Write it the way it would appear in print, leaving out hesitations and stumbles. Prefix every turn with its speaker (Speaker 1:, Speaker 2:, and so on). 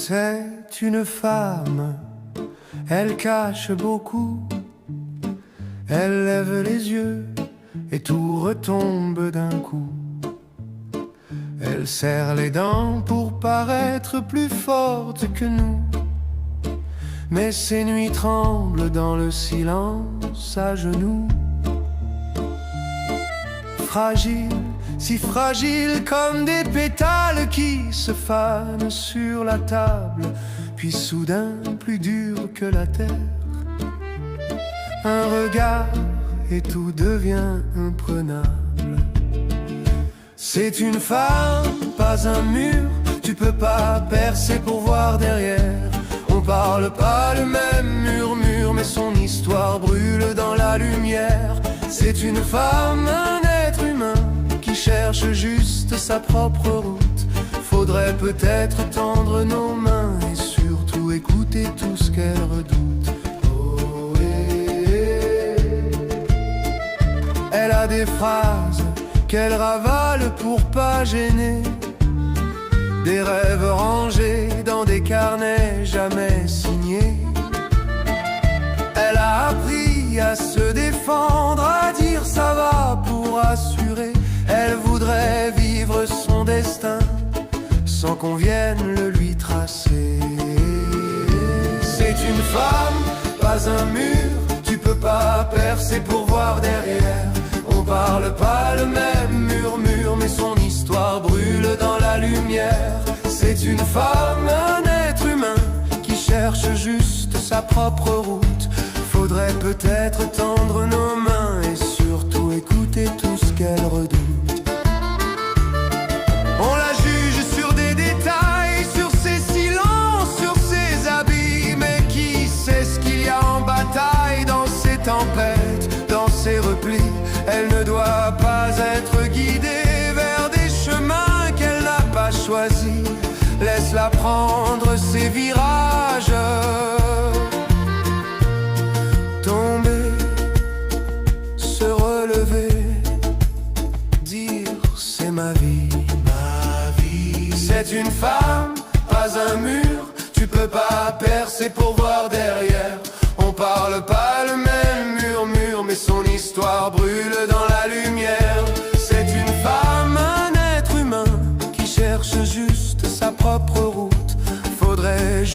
Speaker 1: C'est une femme, elle cache beaucoup. Elle lève les yeux et tout retombe d'un coup. Elle serre les dents pour paraître plus forte que nous. Mais ses nuits tremblent dans le silence à genoux. Fragile, si fragile comme des pétales qui se fanent sur la table, puis soudain plus dur que la terre. Un regard et tout devient imprenable. C'est une femme, pas un mur, tu peux pas percer pour voir derrière. On parle pas le même murmure, mais son histoire brûle dans la lumière. C'est une femme, un être humain, qui cherche juste sa propre route. Faudrait peut-être tendre nos mains et surtout écouter tout ce qu'elle redoute. Oh, Elle a des phrases qu'elle ravale pour pas gêner, des rêves rangés dans des carnets jamais signés. Elle a appris à se défendre, à dire ça va pour assurer. Elle voudrait vivre son destin sans qu'on vienne le lui tracer. C'est une femme, pas un mur, tu peux pas percer pour voir derrière. On parle pas le même murmure, mais son histoire brûle dans la lumière. C'est une femme, un être humain, qui cherche juste sa propre route. Faudrait peut-être tendre nos mains et surtout écouter tout ce qu'elle redoute. On la juge sur des détails, sur ses silences, sur ses habits. Mais qui sait ce qu'il y a en bataille dans ses tempêtes, dans ses replis. Elle ne doit pas être guidée vers des chemins qu'elle n'a pas choisis. Laisse-la prendre ses virages. Tomber, se relever, dire c'est ma vie. Ma vie. C'est une femme, pas un mur, tu peux pas percer pour voir